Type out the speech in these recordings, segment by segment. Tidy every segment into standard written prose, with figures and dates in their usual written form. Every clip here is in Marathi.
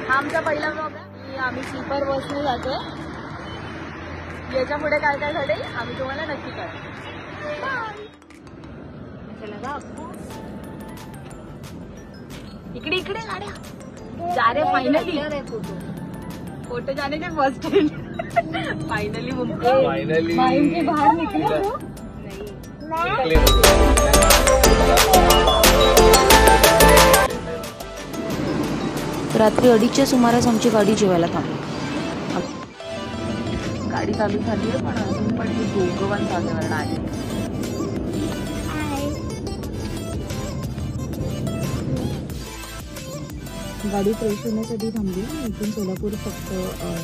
आमचा पहिला ब्लॉग आहे. आम्ही स्लीपर बसने जातोय. याच्या पुढे काय काय घडेल आम्ही तुम्हाला नक्की कळू. इकडे इकडे गाड्या जा रे. फायनली फोटो जाने के फर्स्ट फाइनली माइंड के बाहर निकले. रात्री 2:30च्या सुमारास आमची गाडी जेवायला थांबली. गाडी चालू झाली आहे पण अजून पण हे दोघं जागेवर आले. गाडी फ्रेश होण्यासाठी थांबली. इथून सोलापूर फक्त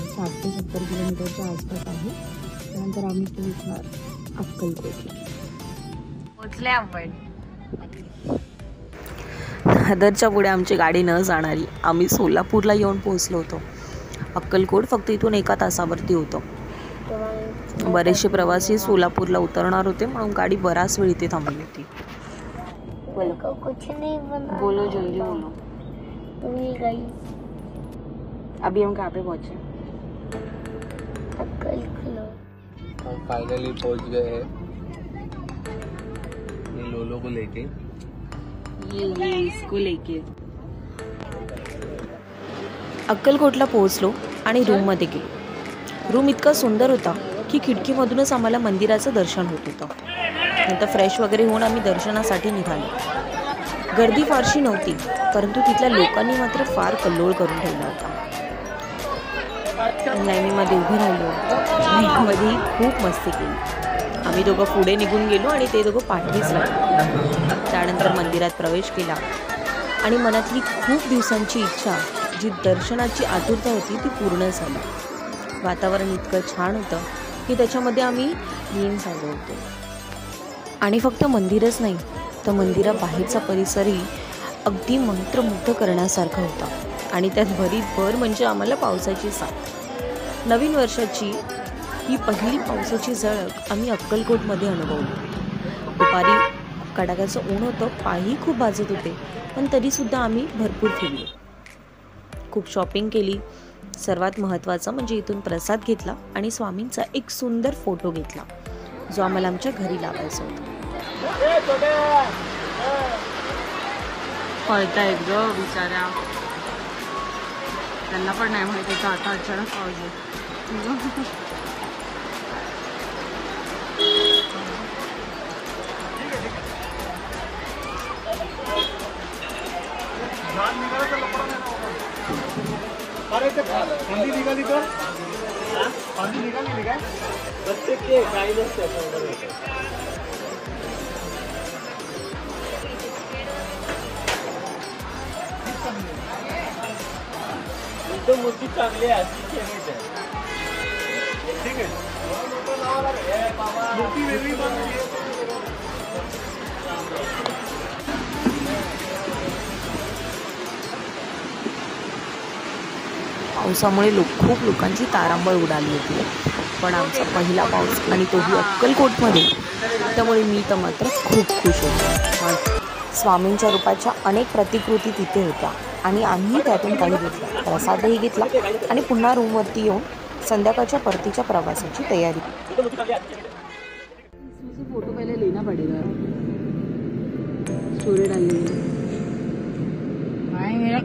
60 ते 70 किलोमीटरच्या आसपास आहे. त्यानंतर आम्ही पोहोचणार अक्कलकोटला. पोहोचले आपण. दादरच्या पुढे आमची गाडी न जाणारी. आम्ही सोलापूरला येऊन पोहोचलो होतो. अक्कलकोट फक्त इथून 1 तासावरती होतं. बरेचसे प्रवासी सोलापूरला उतरणार होते म्हणून गाडी बराच वेळ इथे थांबली होती. बोलो जल्दी बोलो. अभी हम कहाँ पे पहुंचे? हम फाइनली पहुंच गए हैं इन लोलों को लेके. ये इसको लेके अक्कलकोटला पोहोचलो आणि रूममध्ये गेलो. रूम इतका सुंदर होता की खिडकीमधूनच आम्हाला मंदिराचं दर्शन होत होतं. नंतर फ्रेश वगैरे होऊन आम्ही दर्शनासाठी निघालो. गर्दी फारशी नव्हती परंतु तिथल्या लोकांनी मात्र फार कल्लोळ करून ठेवला होता. लाईनीमध्ये उभे राहिलो. लाईनीमध्ये खूप मस्ती केली. आम्ही दोघं पुढे निघून गेलो आणि ते दोघं पाठीच लागले. त्यानंतर मंदिरात प्रवेश केला आणि मनातली खूप दिवसांची इच्छा जी दर्शनाची आतुरता होती ती पूर्ण झाली. वातावरण इतकं छान होतं की त्याच्यामध्ये आम्ही लीन झालो होतो. आणि फक्त मंदिरच नाही तर मंदिराबाहेरचा परिसरही अगदी मंत्रमुग्ध करण्यासारखा होता. आणि त्यात भरीतभर म्हणजे आम्हाला पावसाची साथ. नवीन वर्षाची ही पहिली पावसाची झळक आम्ही अक्कलकोटमध्ये अनुभवली. दुपारी कडाक्याचं ऊन होतं. पायही खूप भाजत होते पण तरीसुद्धा आम्ही भरपूर फिरलो. खूप शॉपिंग केली. सर्वात महत्त्वाचं म्हणजे इथून प्रसाद घेतला आणि स्वामींचा एक सुंदर फोटो घेतला जो आम्हाला आमच्या घरी लावायचा होता. पळतायत ग बिचाऱ्या. त्यांना पण नाही माहित होतं आता अचानक पाऊस येईल. फांदी निघाली तर फांदी निघाली काय प्रत्येक ते काही नसते. एकदम मूर्ती चांगली आहे. ठीक आहे मूर्ती वेगळी पावसामुळे खूप लोकांची तारांबळ उडाली होती. पण आमचा पहिला पाऊस आणि तोही अक्कलकोटमध्ये त्यामुळे मी तर मात्र खूप खुश होतो. स्वामींच्या रूपाच्या अनेक प्रतिकृती तिथे होत्या आणि आम्ही त्यातून काही घेतला. प्रसादही घेतला आणि पुन्हा रूमवरती येऊन संध्याकाळच्या परतीच्या प्रवासाची तयारी. फोटो पहिले लेना पडेगा. स्टोरी डालली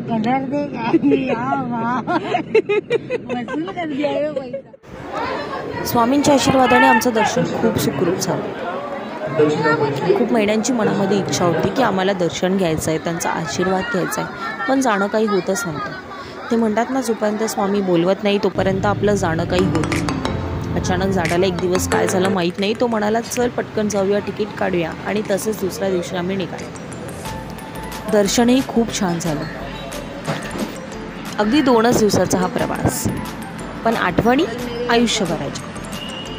कलर स्वामींच्या आशीर्वादाने आमचं दर्शन खूप सुखरूप झालं. खूप महिन्यांची मनामध्ये इच्छा होती की आम्हाला दर्शन घ्यायचं आहे, त्यांचा आशीर्वाद घ्यायचा आहे, पण जाणं काही होतच नव्हतं. ते म्हणतात ना, जोपर्यंत स्वामी बोलवत नाही तोपर्यंत आपलं जाणं काही होत नाही. अचानक झाडाला एक दिवस काय झालं माहीत नाही. तो म्हणाला चल पटकन जाऊया, तिकीट काढूया आणि तसंच दुसऱ्या दिवशी आम्ही निघालो. दर्शनही खूप छान झालं. अगदी 2च दिवसाचा हा प्रवास, पण आठवणी आयुष्यभराच्या.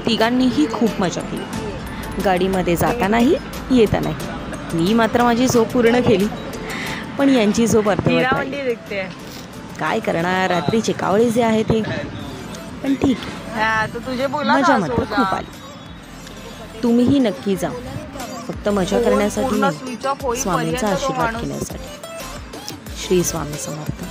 तिघांनीही खूप मजा केली. गाडीमध्ये जातानाही येतानाही. मी मात्र माझी झोप पूर्ण केली, पण यांची झोप अर्धवट राहिली. काय करणार, रात्रीचे कावळे जे आहेत हे. पण ठीक आहे, हा, तर तुझे बोला मजा ना, मात्र सोजा. खूप आली. तुम्हीही नक्की जा, फक्त मजा करण्यासाठी पूर्ण नाही, स्विच ऑफ होईपर्यंत स्वामींचा तो आशीर्वाद माणूस घेण्यासाठी. श्री स्वामी समर्थ.